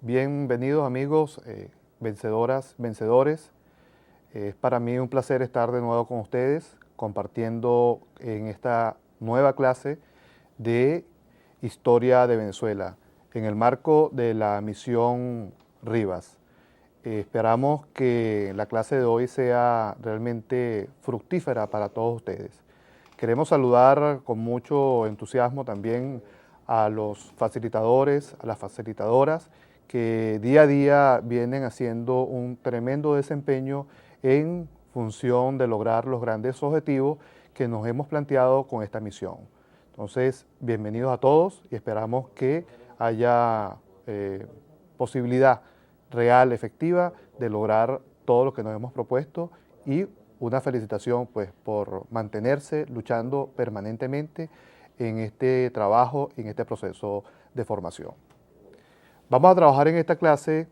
Bienvenidos amigos, vencedoras, vencedores. Es para mí un placer estar de nuevo con ustedes compartiendo en esta nueva clase de Historia de Venezuela en el marco de la misión Rivas. Esperamos que la clase de hoy sea realmente fructífera para todos ustedes. Queremos saludar con mucho entusiasmo también a los facilitadores, a las facilitadoras que día a día vienen haciendo un tremendo desempeño en función de lograr los grandes objetivos que nos hemos planteado con esta misión. Entonces, bienvenidos a todos y esperamos que haya posibilidad real, efectiva, de lograr todo lo que nos hemos propuesto y una felicitación pues, por mantenerse luchando permanentemente en este trabajo, en este proceso de formación. Vamos a trabajar en esta clase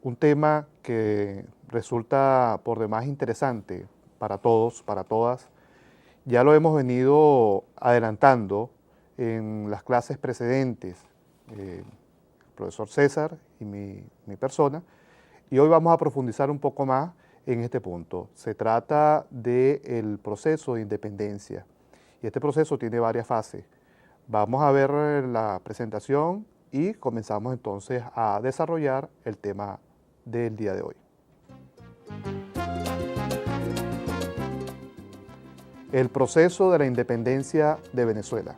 un tema que resulta por demás interesante para todos, para todas. Ya lo hemos venido adelantando en las clases precedentes, el profesor César y mi persona, y hoy vamos a profundizar un poco más en este punto. Se trata del proceso de independencia y este proceso tiene varias fases. Vamos a ver la presentación y comenzamos entonces a desarrollar el tema del día de hoy. El proceso de la independencia de Venezuela.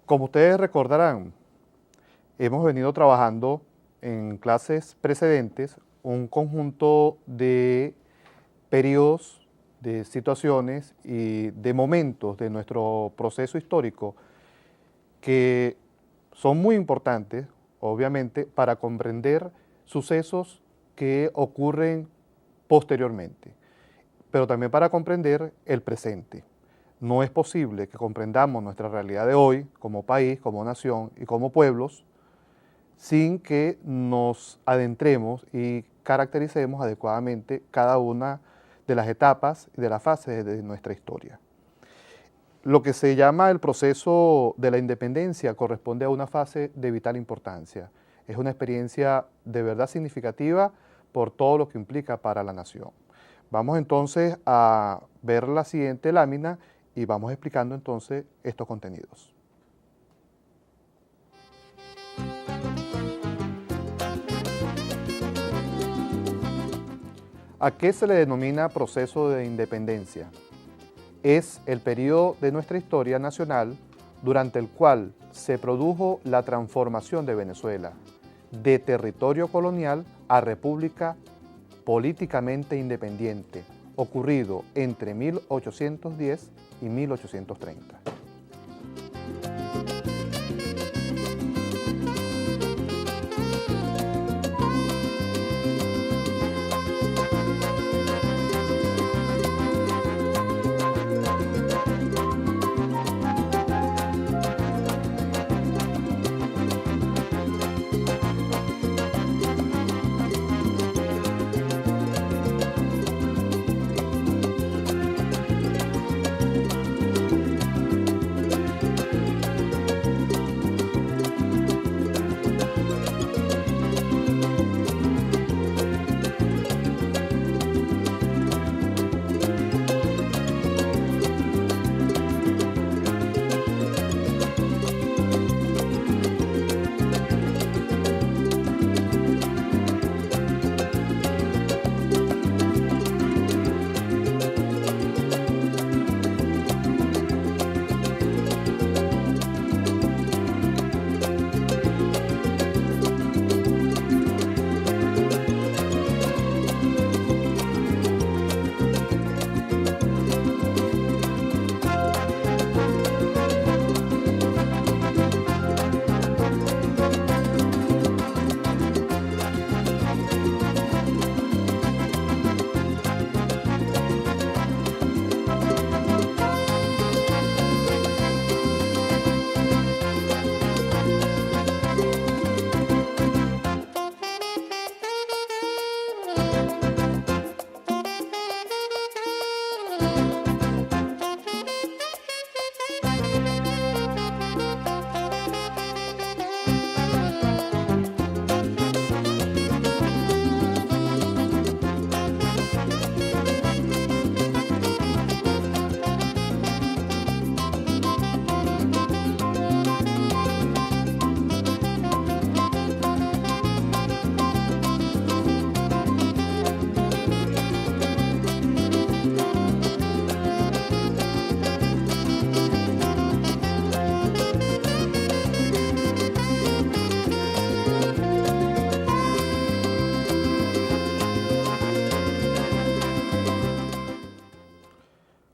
Como ustedes recordarán, hemos venido trabajando en clases precedentes un conjunto de periodos, de situaciones y de momentos de nuestro proceso histórico que son muy importantes, obviamente, para comprender sucesos que ocurren posteriormente, pero también para comprender el presente. No es posible que comprendamos nuestra realidad de hoy como país, como nación y como pueblos sin que nos adentremos y caractericemos adecuadamente cada una de las etapas y de las fases de nuestra historia. Lo que se llama el proceso de la independencia corresponde a una fase de vital importancia. Es una experiencia de verdad significativa por todo lo que implica para la nación. Vamos entonces a ver la siguiente lámina y vamos explicando entonces estos contenidos. ¿A qué se le denomina proceso de independencia? Es el periodo de nuestra historia nacional durante el cual se produjo la transformación de Venezuela de territorio colonial a república políticamente independiente, ocurrido entre 1810 y 1830.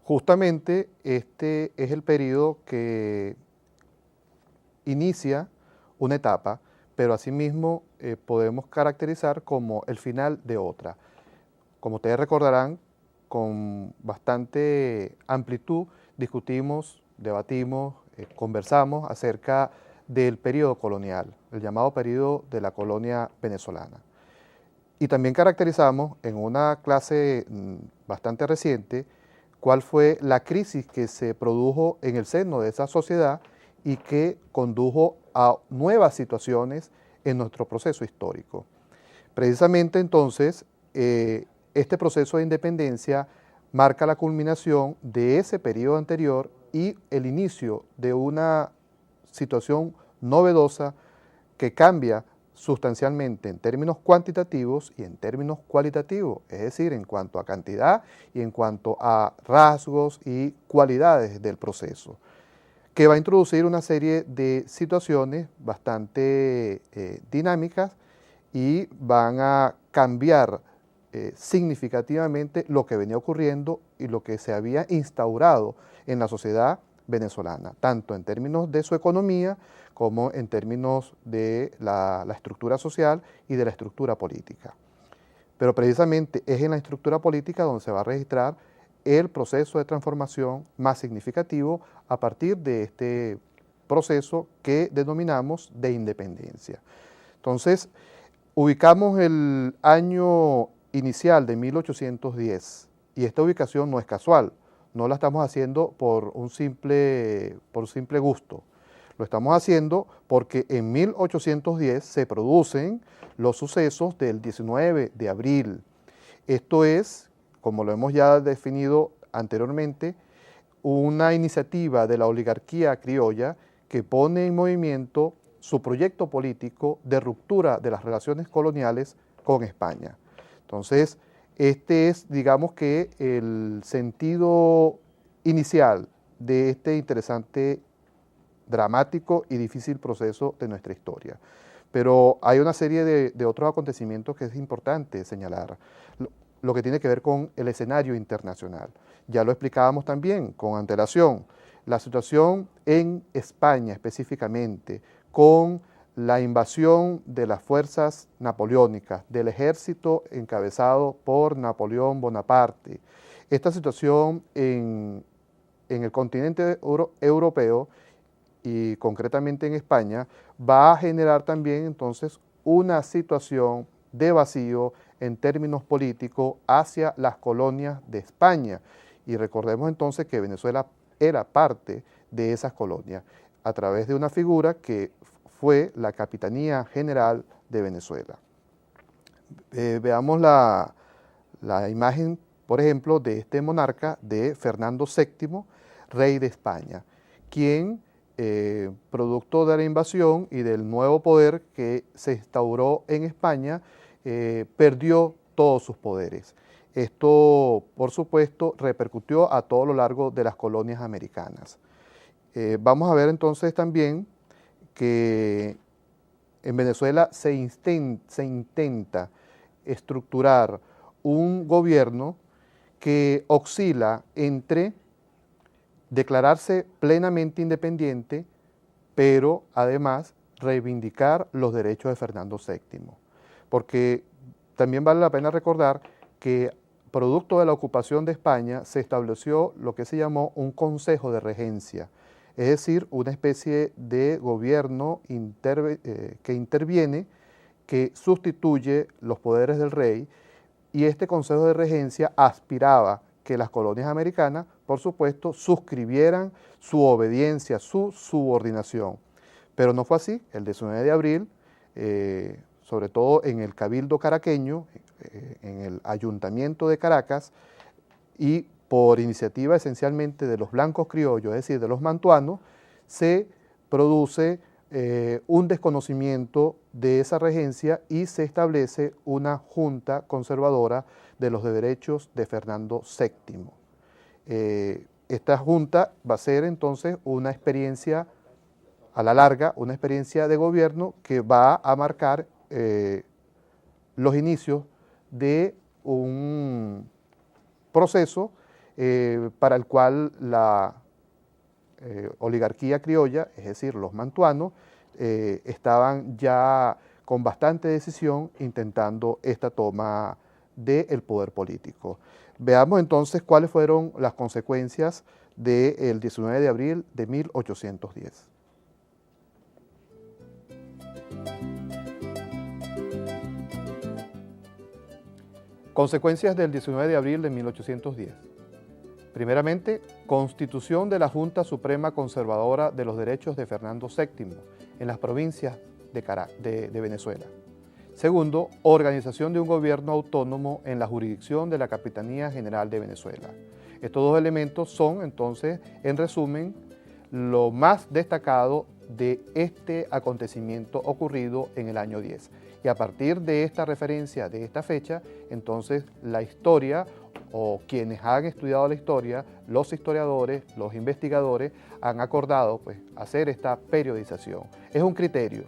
Justamente este es el periodo que inicia una etapa, pero asimismo podemos caracterizar como el final de otra. Como ustedes recordarán, con bastante amplitud discutimos, debatimos, conversamos acerca del periodo colonial, el llamado periodo de la colonia venezolana. Y también caracterizamos en una clase bastante reciente cuál fue la crisis que se produjo en el seno de esa sociedad y que condujo a nuevas situaciones en nuestro proceso histórico. Precisamente entonces, este proceso de independencia marca la culminación de ese periodo anterior y el inicio de una situación novedosa que cambia sustancialmente en términos cuantitativos y en términos cualitativos, es decir, en cuanto a cantidad y en cuanto a rasgos y cualidades del proceso, que va a introducir una serie de situaciones bastante dinámicas y van a cambiar significativamente lo que venía ocurriendo y lo que se había instaurado en la sociedad venezolana, tanto en términos de su economía como en términos de la estructura social y de la estructura política. Pero precisamente es en la estructura política donde se va a registrar el proceso de transformación más significativo a partir de este proceso que denominamos de independencia. Entonces, ubicamos el año inicial de 1810 y esta ubicación no es casual, no la estamos haciendo por un simple gusto. Lo estamos haciendo porque en 1810 se producen los sucesos del 19 de abril. Esto es, como lo hemos ya definido anteriormente, una iniciativa de la oligarquía criolla que pone en movimiento su proyecto político de ruptura de las relaciones coloniales con España. Entonces, este es, digamos que, el sentido inicial de este interesante, dramático y difícil proceso de nuestra historia. Pero hay una serie de otros acontecimientos que es importante señalar, lo que tiene que ver con el escenario internacional. Ya lo explicábamos también con antelación, la situación en España específicamente, con la invasión de las fuerzas napoleónicas, del ejército encabezado por Napoleón Bonaparte. Esta situación en el continente europeo y concretamente en España, va a generar también entonces una situación de vacío en términos políticos hacia las colonias de España. Y recordemos entonces que Venezuela era parte de esas colonias a través de una figura que fue la Capitanía General de Venezuela. Veamos la imagen, por ejemplo, de este monarca, de Fernando VII, rey de España, quien, producto de la invasión y del nuevo poder que se instauró en España, perdió todos sus poderes. Esto, por supuesto, repercutió a todo lo largo de las colonias americanas. Vamos a ver entonces también que en Venezuela se intenta estructurar un gobierno que oscila entre declararse plenamente independiente, pero además reivindicar los derechos de Fernando VII. Porque también vale la pena recordar que producto de la ocupación de España se estableció lo que se llamó un consejo de regencia, es decir, una especie de gobierno que interviene, que sustituye los poderes del rey, y este consejo de regencia aspiraba que las colonias americanas, por supuesto, suscribieran su obediencia, su subordinación. Pero no fue así. El 19 de abril, sobre todo en el Cabildo caraqueño, en el Ayuntamiento de Caracas, y por iniciativa esencialmente de los blancos criollos, es decir, de los mantuanos, se produce un desconocimiento de esa regencia y se establece una junta conservadora de los derechos de Fernando VII. Esta junta va a ser entonces una experiencia, a la larga, una experiencia de gobierno que va a marcar los inicios de un proceso para el cual la oligarquía criolla, es decir, los mantuanos, estaban ya con bastante decisión intentando esta toma del poder político. Veamos entonces cuáles fueron las consecuencias del 19 de abril de 1810. Consecuencias del 19 de abril de 1810. Primeramente, constitución de la Junta Suprema Conservadora de los Derechos de Fernando VII en las provincias de Venezuela. Segundo, organización de un gobierno autónomo en la jurisdicción de la Capitanía General de Venezuela. Estos dos elementos son, entonces, en resumen, lo más destacado de este acontecimiento ocurrido en el año 10. Y a partir de esta referencia, de esta fecha, entonces la historia, o quienes han estudiado la historia, los historiadores, los investigadores, han acordado pues, hacer esta periodización. Es un criterio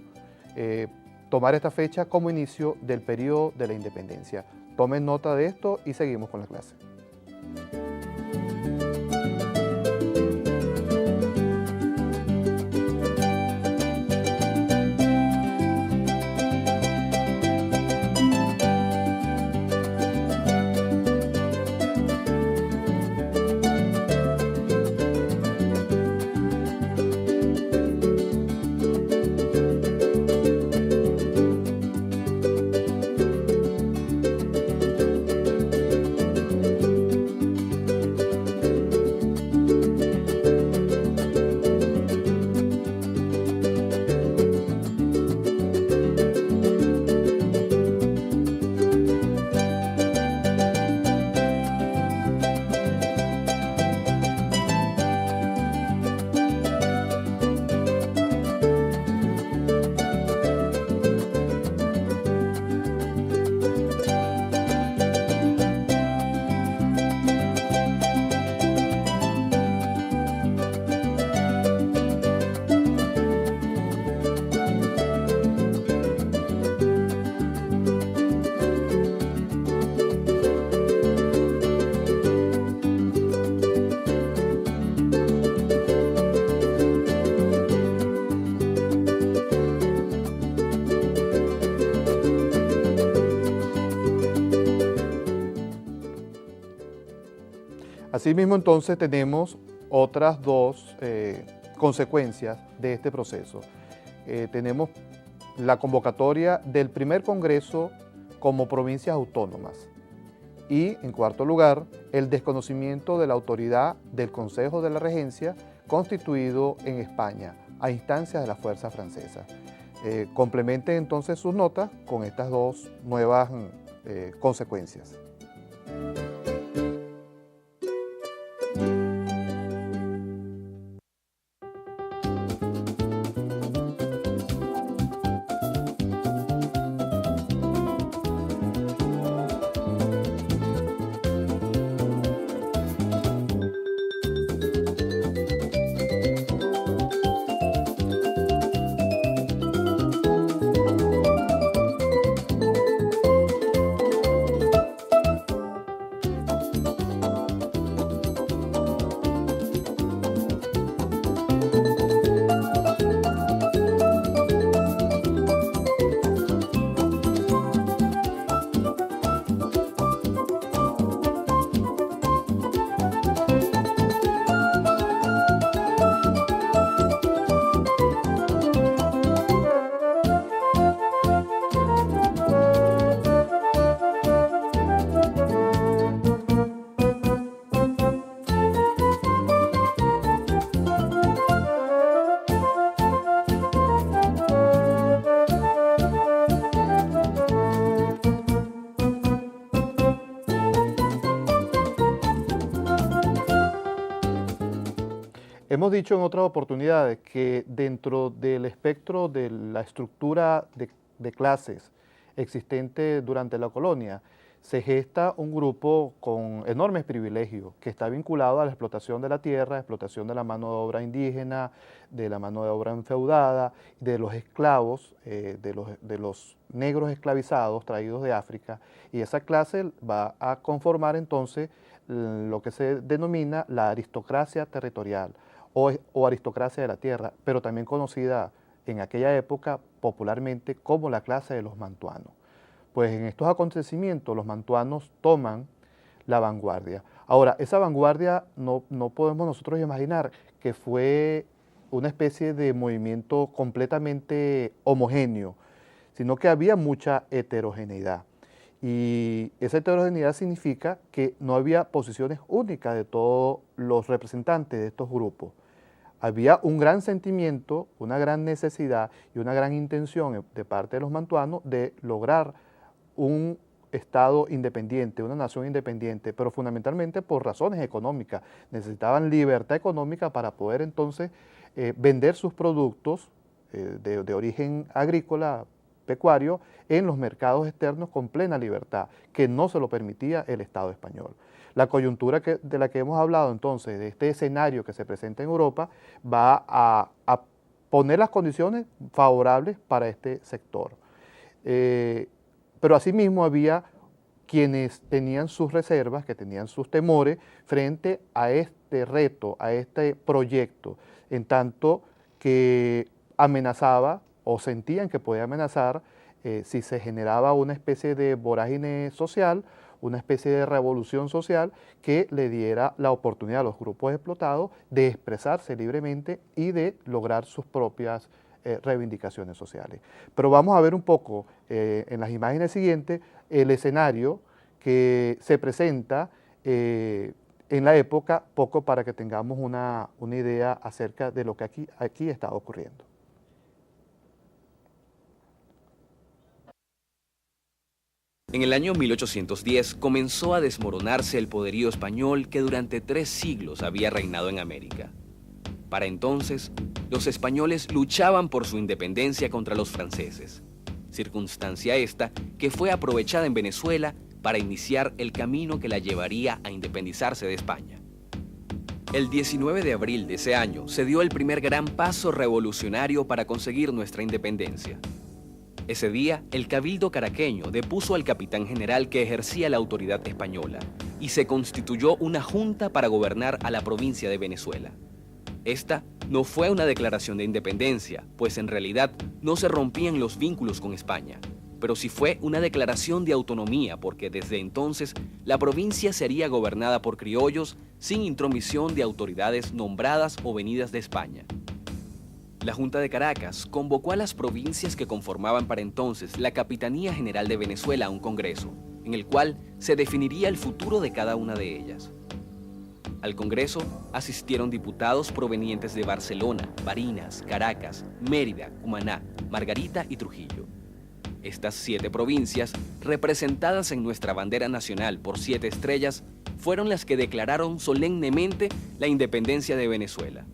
tomar esta fecha como inicio del periodo de la independencia. Tomen nota de esto y seguimos con la clase. Asimismo, entonces, tenemos otras dos consecuencias de este proceso. Tenemos la convocatoria del primer Congreso como provincias autónomas y, en cuarto lugar, el desconocimiento de la autoridad del Consejo de la Regencia constituido en España a instancias de las fuerzas francesas. Complementen entonces sus notas con estas dos nuevas consecuencias. Hemos dicho en otras oportunidades que dentro del espectro de la estructura de clases existente durante la colonia, se gesta un grupo con enormes privilegios que está vinculado a la explotación de la tierra, explotación de la mano de obra indígena, de la mano de obra enfeudada, de los esclavos, de los negros esclavizados traídos de África, y esa clase va a conformar entonces lo que se denomina la aristocracia territorial o aristocracia de la tierra, pero también conocida en aquella época popularmente como la clase de los mantuanos. Pues en estos acontecimientos los mantuanos toman la vanguardia. Ahora, esa vanguardia no podemos nosotros imaginar que fue una especie de movimiento completamente homogéneo, sino que había mucha heterogeneidad. Y esa heterogeneidad significa que no había posiciones únicas de todos los representantes de estos grupos. Había un gran sentimiento, una gran necesidad y una gran intención de parte de los mantuanos de lograr un Estado independiente, una nación independiente, pero fundamentalmente por razones económicas. Necesitaban libertad económica para poder entonces vender sus productos de origen agrícola, pecuario, en los mercados externos con plena libertad, que no se lo permitía el Estado español. La coyuntura de la que hemos hablado entonces, de este escenario que se presenta en Europa, va a poner las condiciones favorables para este sector. Pero asimismo había quienes tenían sus reservas, que tenían sus temores frente a este reto, a este proyecto, en tanto que amenazaba o sentían que podía amenazar si se generaba una especie de vorágine social, una especie de revolución social que le diera la oportunidad a los grupos explotados de expresarse libremente y de lograr sus propias reivindicaciones sociales. Pero vamos a ver un poco en las imágenes siguientes el escenario que se presenta en la época, poco para que tengamos una idea acerca de lo que aquí está ocurriendo. En el año 1810 comenzó a desmoronarse el poderío español que durante 3 siglos había reinado en América. Para entonces, los españoles luchaban por su independencia contra los franceses, circunstancia esta que fue aprovechada en Venezuela para iniciar el camino que la llevaría a independizarse de España. El 19 de abril de ese año se dio el primer gran paso revolucionario para conseguir nuestra independencia. Ese día, el Cabildo caraqueño depuso al capitán general que ejercía la autoridad española y se constituyó una junta para gobernar a la provincia de Venezuela. Esta no fue una declaración de independencia, pues en realidad no se rompían los vínculos con España, pero sí fue una declaración de autonomía porque desde entonces la provincia sería gobernada por criollos sin intromisión de autoridades nombradas o venidas de España. La Junta de Caracas convocó a las provincias que conformaban para entonces la Capitanía General de Venezuela a un congreso, en el cual se definiría el futuro de cada una de ellas. Al Congreso asistieron diputados provenientes de Barcelona, Barinas, Caracas, Mérida, Cumaná, Margarita y Trujillo. Estas 7 provincias, representadas en nuestra bandera nacional por 7 estrellas, fueron las que declararon solemnemente la independencia de Venezuela.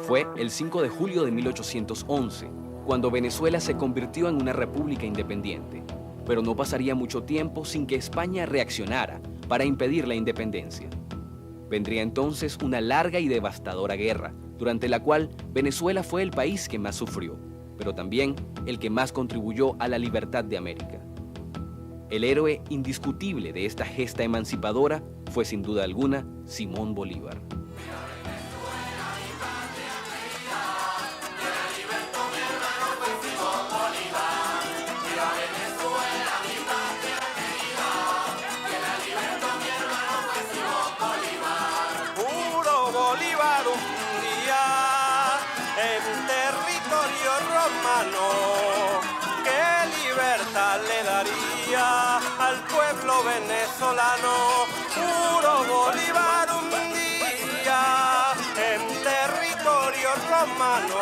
Fue el 5 de julio de 1811, cuando Venezuela se convirtió en una república independiente, pero no pasaría mucho tiempo sin que España reaccionara para impedir la independencia. Vendría entonces una larga y devastadora guerra, durante la cual Venezuela fue el país que más sufrió, pero también el que más contribuyó a la libertad de América. El héroe indiscutible de esta gesta emancipadora fue sin duda alguna Simón Bolívar. ¿Qué libertad le daría al pueblo venezolano? Puro Bolívar un día en territorio romano.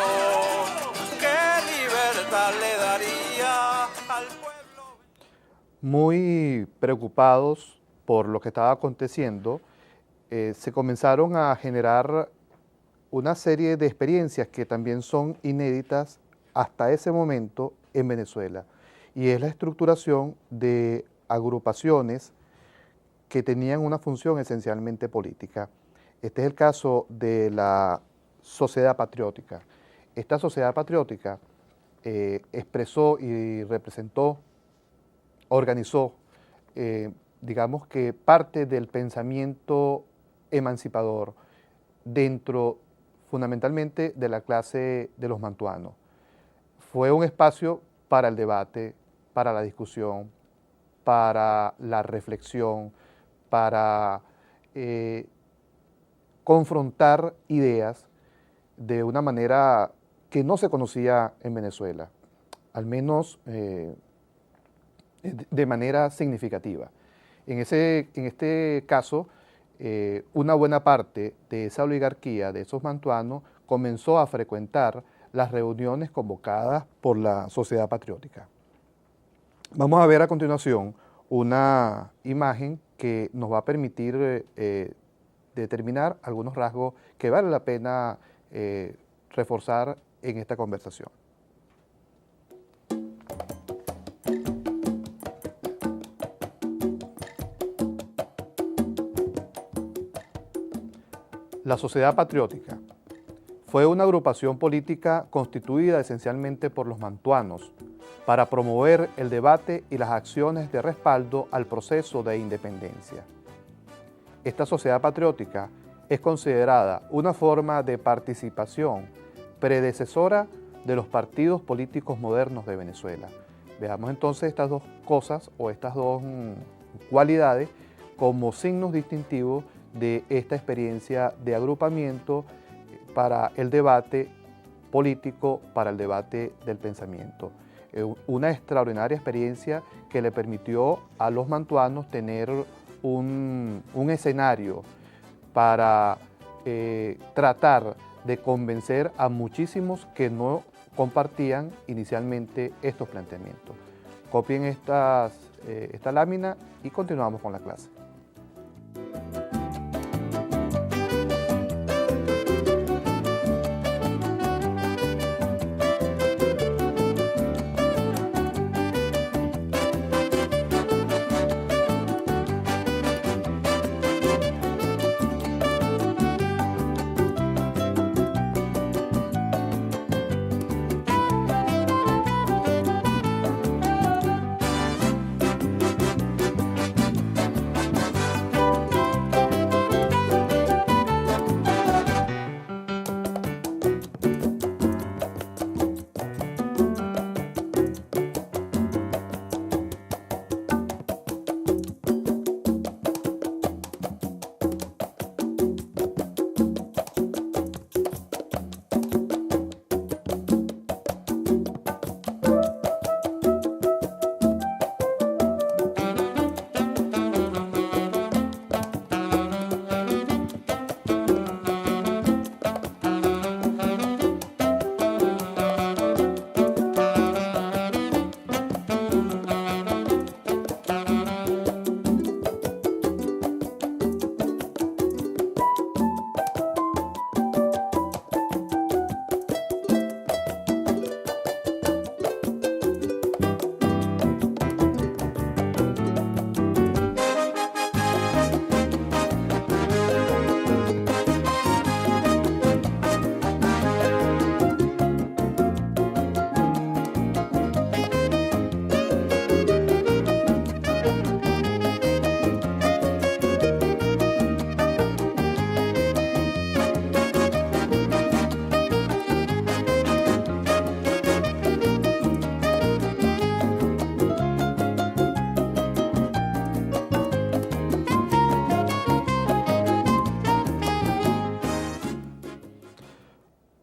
¿Qué libertad le daría al pueblo? Muy preocupados por lo que estaba aconteciendo, se comenzaron a generar una serie de experiencias que también son inéditas hasta ese momento en Venezuela, y es la estructuración de agrupaciones que tenían una función esencialmente política. Este es el caso de la Sociedad Patriótica. Esta Sociedad Patriótica expresó y representó, organizó, digamos que parte del pensamiento emancipador dentro fundamentalmente de la clase de los mantuanos. Fue un espacio para el debate, para la discusión, para la reflexión, para confrontar ideas de una manera que no se conocía en Venezuela, al menos de manera significativa. En este caso, una buena parte de esa oligarquía, de esos mantuanos, comenzó a frecuentar las reuniones convocadas por la Sociedad Patriótica. Vamos a ver a continuación una imagen que nos va a permitir determinar algunos rasgos que vale la pena reforzar en esta conversación. La Sociedad Patriótica fue una agrupación política constituida esencialmente por los mantuanos para promover el debate y las acciones de respaldo al proceso de independencia. Esta sociedad patriótica es considerada una forma de participación predecesora de los partidos políticos modernos de Venezuela. Veamos entonces estas dos cosas o estas dos cualidades como signos distintivos de esta experiencia de agrupamiento para el debate político, para el debate del pensamiento. Una extraordinaria experiencia que le permitió a los mantuanos tener un escenario para tratar de convencer a muchísimos que no compartían inicialmente estos planteamientos. Copien esta lámina y continuamos con la clase.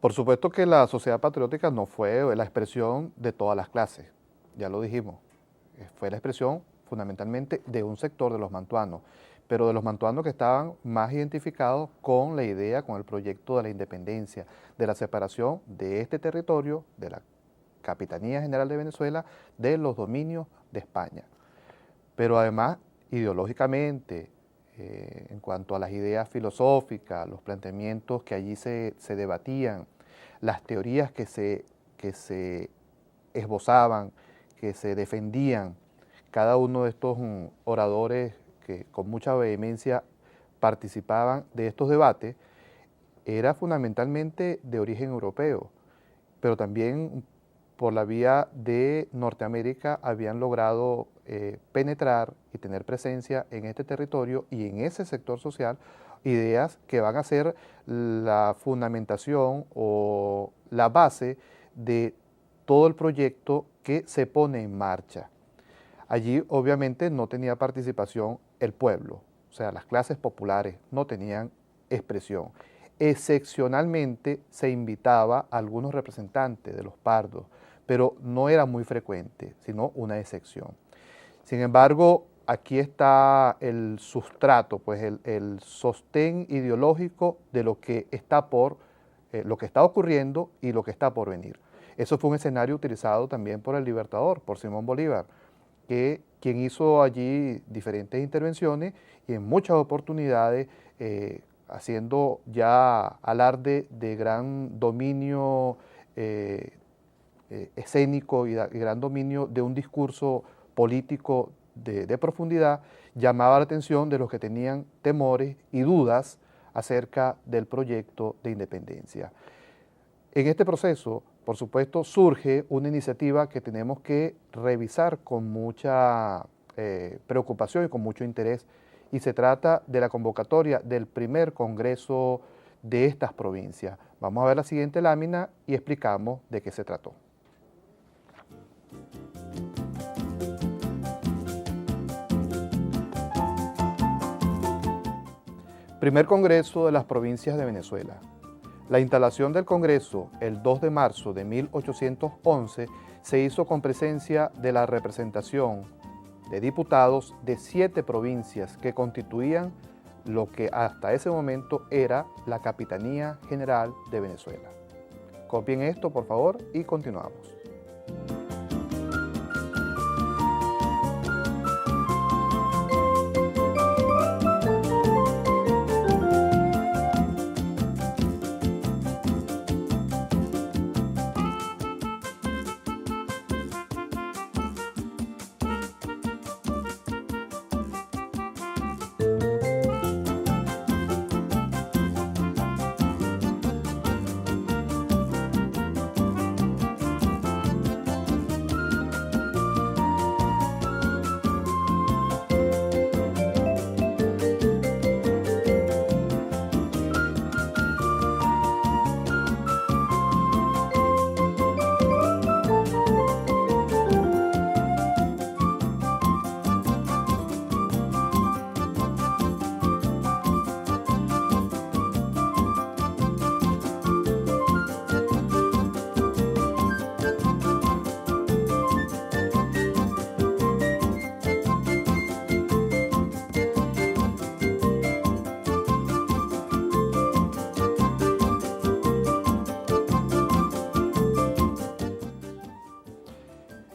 Por supuesto que la sociedad patriótica no fue la expresión de todas las clases, ya lo dijimos, fue la expresión fundamentalmente de un sector de los mantuanos, pero de los mantuanos que estaban más identificados con la idea, con el proyecto de la independencia, de la separación de este territorio, de la Capitanía General de Venezuela, de los dominios de España. Pero además, ideológicamente, en cuanto a las ideas filosóficas, los planteamientos que allí se debatían, las teorías que se esbozaban, que se defendían, cada uno de estos oradores que con mucha vehemencia participaban de estos debates era fundamentalmente de origen europeo, pero también por la vía de Norteamérica habían logrado penetrar y tener presencia en este territorio y en ese sector social ideas que van a ser la fundamentación o la base de todo el proyecto que se pone en marcha. Allí obviamente no tenía participación el pueblo, o sea, las clases populares no tenían expresión. Excepcionalmente se invitaba a algunos representantes de los pardos, pero no era muy frecuente, sino una excepción. Sin embargo, aquí está el sustrato, pues el sostén ideológico de lo que está lo que está ocurriendo y lo que está por venir. Eso fue un escenario utilizado también por el Libertador, por Simón Bolívar, quien hizo allí diferentes intervenciones y en muchas oportunidades haciendo ya alarde de gran dominio escénico y gran dominio de un discurso político de profundidad, llamaba la atención de los que tenían temores y dudas acerca del proyecto de independencia. En este proceso, por supuesto, surge una iniciativa que tenemos que revisar con mucha preocupación y con mucho interés, y se trata de la convocatoria del primer congreso de estas provincias. Vamos a ver la siguiente lámina y explicamos de qué se trató. Primer Congreso de las Provincias de Venezuela. La instalación del Congreso el 2 de marzo de 1811 se hizo con presencia de la representación de diputados de 7 provincias que constituían lo que hasta ese momento era la Capitanía General de Venezuela. Copien esto, por favor, y continuamos.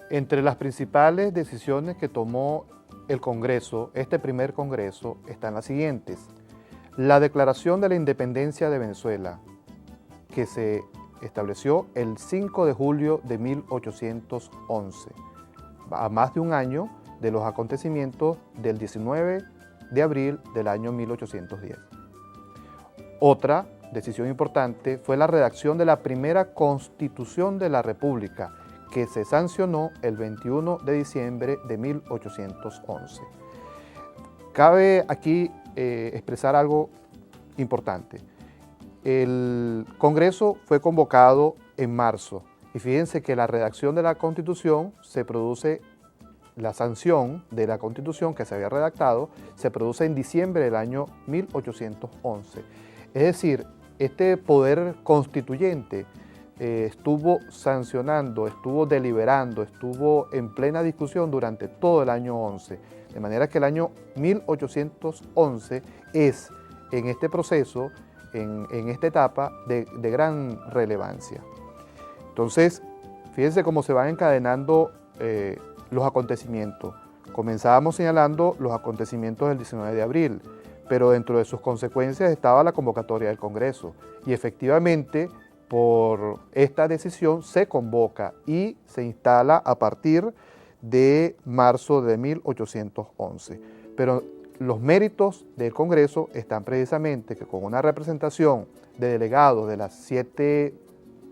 Entre las principales decisiones que tomó el Congreso, este primer Congreso, están las siguientes. La declaración de la independencia de Venezuela, que se estableció el 5 de julio de 1811, a más de un año de los acontecimientos del 19 de abril del año 1810. Otra decisión importante fue la redacción de la primera Constitución de la República, que se sancionó el 21 de diciembre de 1811. Cabe aquí expresar algo importante. El Congreso fue convocado en marzo y fíjense que la redacción de la Constitución se produce, la sanción de la Constitución que se había redactado, se produce en diciembre del año 1811. Es decir, este poder constituyente estuvo sancionando, estuvo deliberando, estuvo en plena discusión durante todo el año 11. De manera que el año 1811 es en este proceso, en esta etapa, de gran relevancia. Entonces, fíjense cómo se van encadenando los acontecimientos. Comenzábamos señalando los acontecimientos del 19 de abril, pero dentro de sus consecuencias estaba la convocatoria del Congreso. Y efectivamente, por esta decisión se convoca y se instala a partir de marzo de 1811. Pero los méritos del Congreso están precisamente que con una representación de delegados de las 7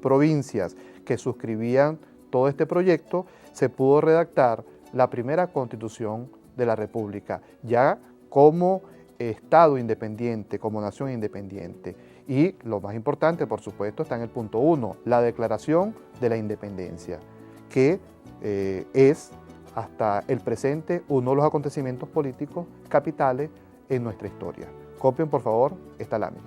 provincias que suscribían todo este proyecto, se pudo redactar la primera Constitución de la República, ya como Estado independiente, como nación independiente. Y lo más importante, por supuesto, está en el punto 1, la Declaración de la Independencia, que es hasta el presente uno de los acontecimientos políticos capitales en nuestra historia. Copien, por favor, esta lámina.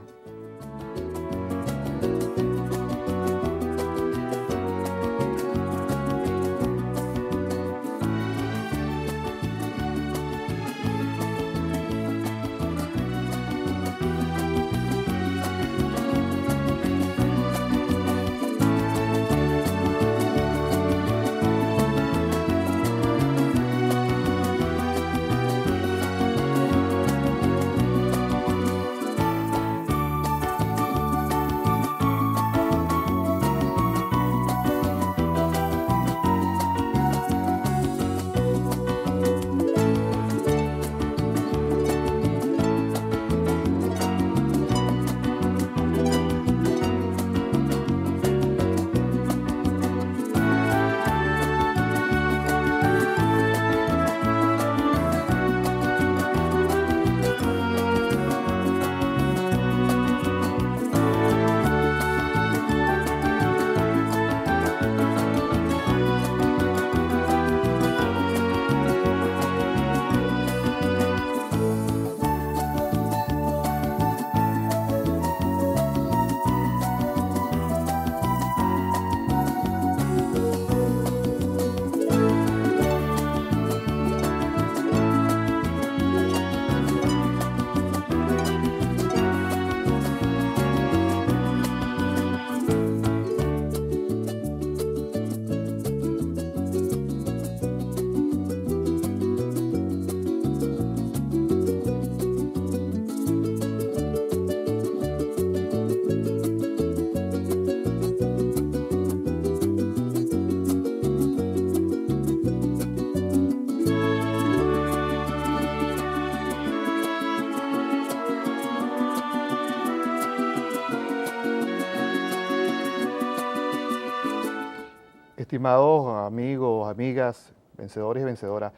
Estimados amigos, amigas, vencedores y vencedoras,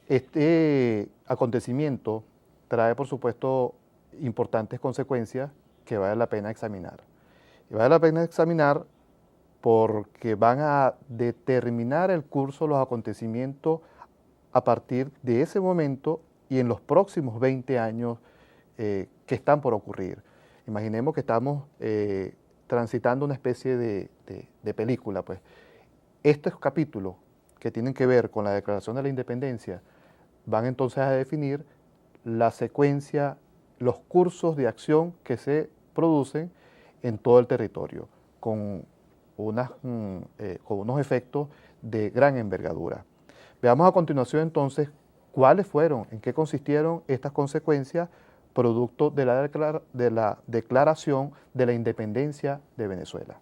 este acontecimiento trae, por supuesto, importantes consecuencias que vale la pena examinar. Y vale la pena examinar porque van a determinar el curso de los acontecimientos a partir de ese momento y en los próximos 20 años que están por ocurrir. Imaginemos que estamos transitando una especie de película, pues. Estos capítulos que tienen que ver con la Declaración de la Independencia van entonces a definir la secuencia, los cursos de acción que se producen en todo el territorio, con unos efectos de gran envergadura. Veamos a continuación entonces cuáles fueron, en qué consistieron estas consecuencias producto de la Declaración de la Independencia de Venezuela.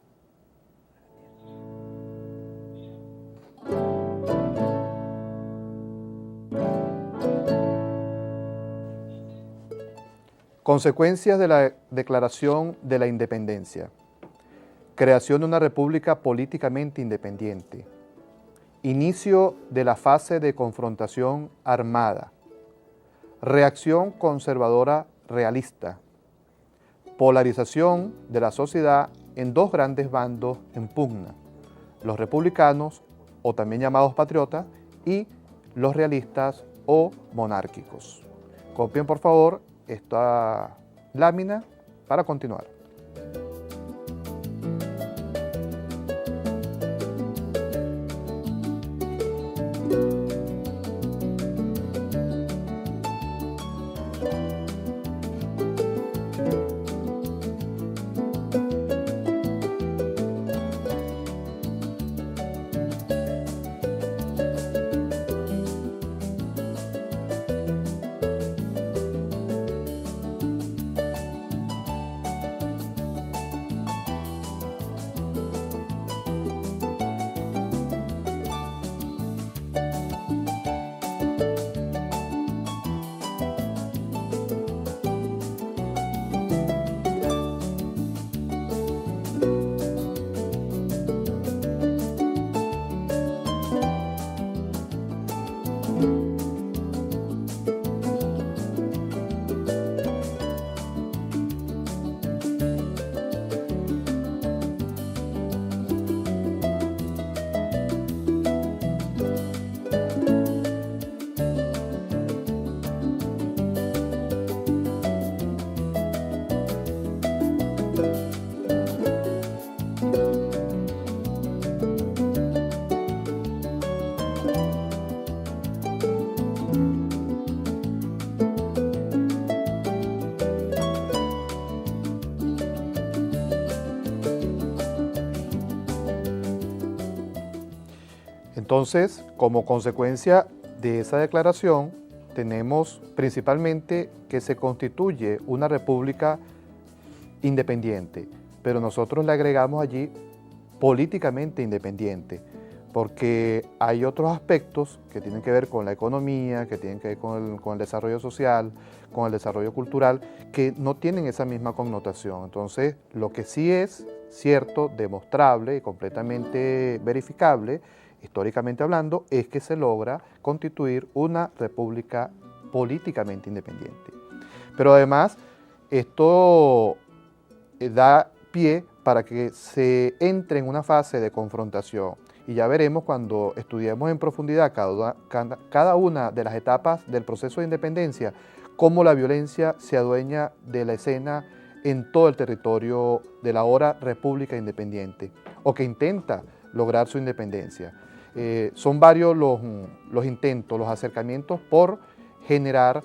Consecuencias de la Declaración de la Independencia. Creación de una república políticamente independiente. Inicio de la fase de confrontación armada. Reacción conservadora realista. Polarización de la sociedad en 2 grandes bandos en pugna. Los republicanos, o también llamados patriotas, y los realistas o monárquicos. Copien, por favor, esta lámina para continuar. Entonces, como consecuencia de esa declaración, tenemos principalmente que se constituye una república independiente, pero nosotros le agregamos allí políticamente independiente, porque hay otros aspectos que tienen que ver con la economía, que tienen que ver con el desarrollo social, con el desarrollo cultural, que no tienen esa misma connotación. Entonces, lo que sí es cierto, demostrable y completamente verificable, históricamente hablando, es que se logra constituir una república políticamente independiente. Pero además, esto da pie para que se entre en una fase de confrontación. Y ya veremos cuando estudiemos en profundidad cada una de las etapas del proceso de independencia, cómo la violencia se adueña de la escena en todo el territorio de la ahora República Independiente, o que intenta lograr su independencia. Son varios los intentos, los acercamientos por generar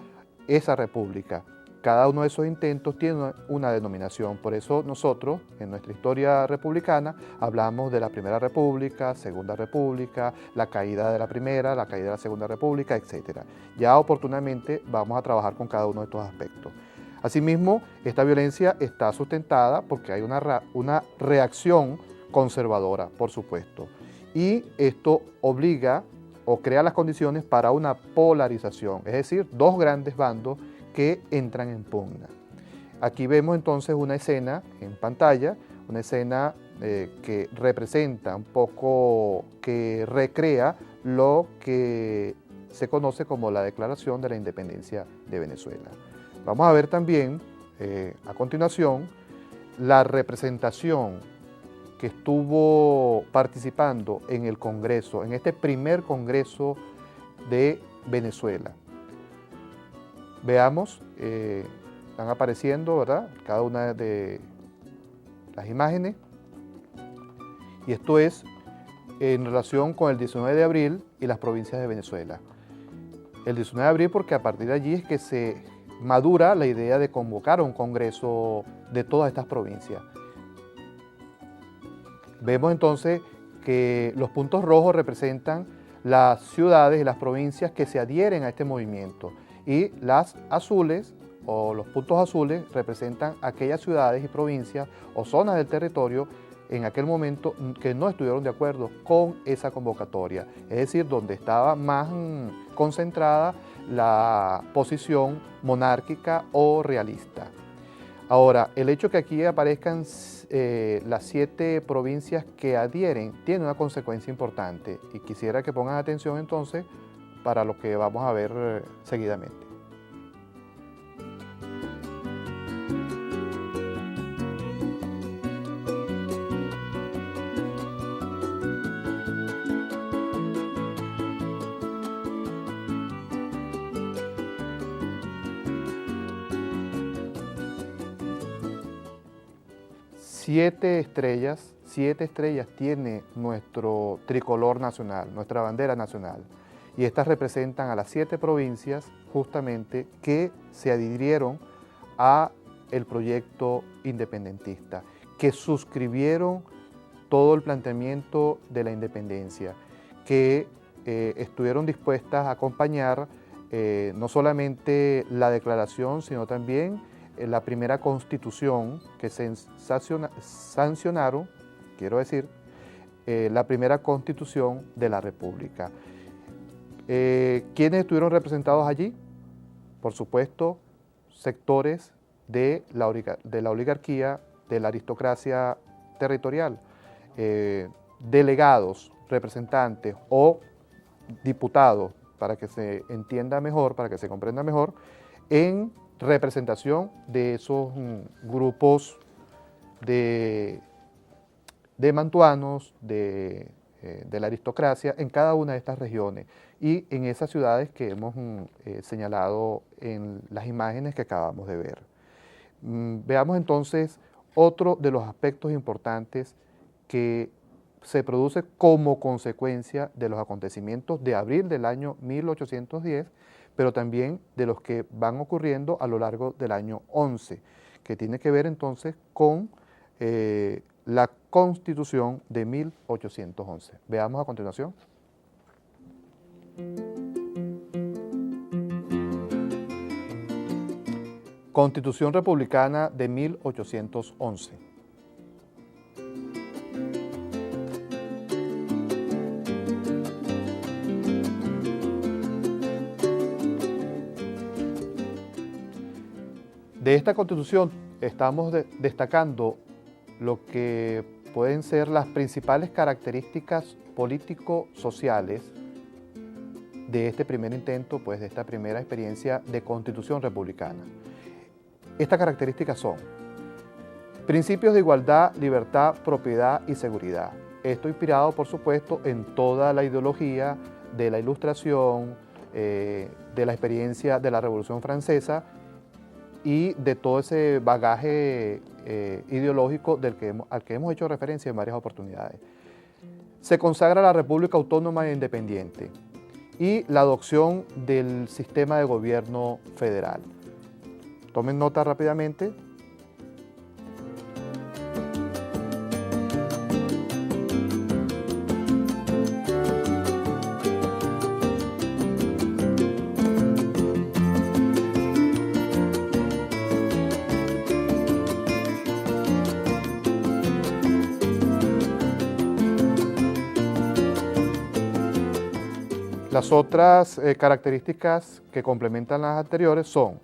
esa república. Cada uno de esos intentos tiene una denominación, por eso nosotros, en nuestra historia republicana, hablamos de la Primera República, Segunda República, la caída de la Primera, la caída de la Segunda República, etc. Ya oportunamente vamos a trabajar con cada uno de estos aspectos. Asimismo, esta violencia está sustentada porque hay una reacción conservadora, por supuesto, y esto obliga o crea las condiciones para una polarización, es decir, dos grandes bandos que entran en pugna. Aquí vemos entonces una escena en pantalla, una escena que representa un poco, que recrea lo que se conoce como la Declaración de la Independencia de Venezuela. Vamos a ver también, a continuación, la representación que estuvo participando en el Congreso, en este primer Congreso de Venezuela. Veamos, están apareciendo, ¿verdad?, cada una de las imágenes. Y esto es en relación con el 19 de abril y las provincias de Venezuela. El 19 de abril porque a partir de allí es que se madura la idea de convocar a un congreso de todas estas provincias. Vemos entonces que los puntos rojos representan las ciudades y las provincias que se adhieren a este movimiento, y las azules o los puntos azules representan aquellas ciudades y provincias o zonas del territorio en aquel momento que no estuvieron de acuerdo con esa convocatoria, es decir, donde estaba más concentrada la posición monárquica o realista. Ahora, el hecho que aquí aparezcan las 7 provincias que adhieren tiene una consecuencia importante, y quisiera que pongan atención entonces para lo que vamos a ver seguidamente. Siete estrellas tiene nuestro tricolor nacional, nuestra bandera nacional. Y estas representan a las 7 provincias justamente que se adhirieron a el proyecto independentista, que suscribieron todo el planteamiento de la independencia, que estuvieron dispuestas a acompañar no solamente la declaración, sino también la primera constitución que se sancionaron, la primera constitución de la República. ¿Quiénes estuvieron representados allí? Por supuesto, sectores de la oligarquía, de la aristocracia territorial, delegados, representantes o diputados, para que se entienda mejor, para que se comprenda mejor, en representación de esos grupos de mantuanos, de la aristocracia en cada una de estas regiones y en esas ciudades que hemos señalado en las imágenes que acabamos de ver. Veamos entonces otro de los aspectos importantes que se produce como consecuencia de los acontecimientos de abril del año 1810, pero también de los que van ocurriendo a lo largo del año 11, que tiene que ver entonces con la Constitución de 1811. Veamos a continuación. Constitución Republicana de 1811. De esta Constitución estamos destacando lo que pueden ser las principales características político-sociales de este primer intento, pues de esta primera experiencia de Constitución Republicana. Estas características son principios de igualdad, libertad, propiedad y seguridad. Esto inspirado, por supuesto, en toda la ideología de la Ilustración, de la experiencia de la Revolución Francesa y de todo ese bagaje ideológico al que hemos hecho referencia en varias oportunidades. Se consagra la República Autónoma e Independiente y la adopción del sistema de gobierno federal. Tomen nota rápidamente. Las otras características que complementan las anteriores son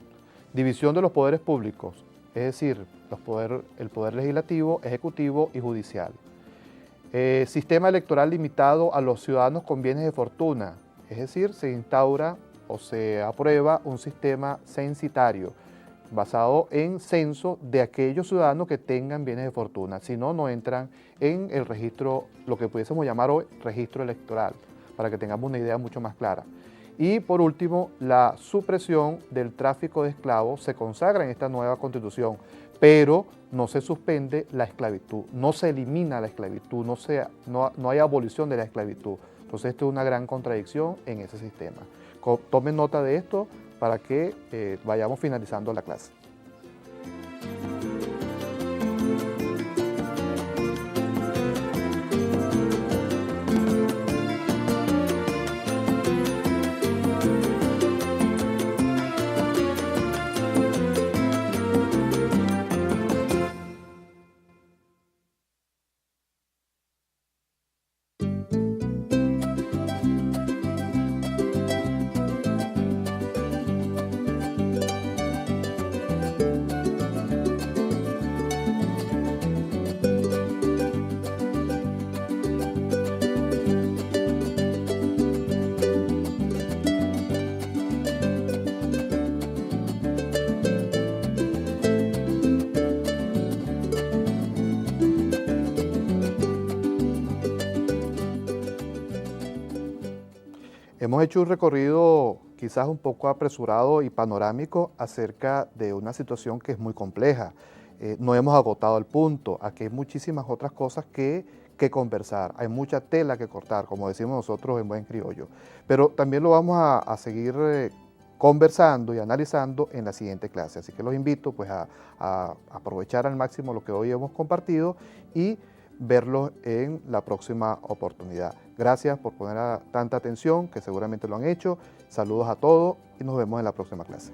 división de los poderes públicos, es decir, el poder legislativo, ejecutivo y judicial. Sistema electoral limitado a los ciudadanos con bienes de fortuna, es decir, se instaura o se aprueba un sistema censitario basado en censo de aquellos ciudadanos que tengan bienes de fortuna, si no, no entran en el registro, lo que pudiésemos llamar hoy registro electoral, para que tengamos una idea mucho más clara. Y por último, la supresión del tráfico de esclavos se consagra en esta nueva Constitución, pero no se suspende la esclavitud, no se elimina la esclavitud, no hay abolición de la esclavitud. Entonces esto es una gran contradicción en ese sistema. Tomen nota de esto para que vayamos finalizando la clase. Hemos hecho un recorrido quizás un poco apresurado y panorámico acerca de una situación que es muy compleja. No hemos agotado el punto, aquí hay muchísimas otras cosas que conversar, hay mucha tela que cortar, como decimos nosotros en buen criollo. Pero también lo vamos a seguir conversando y analizando en la siguiente clase. Así que los invito pues, a aprovechar al máximo lo que hoy hemos compartido y verlos en la próxima oportunidad. Gracias por poner tanta atención, que seguramente lo han hecho. Saludos a todos y nos vemos en la próxima clase.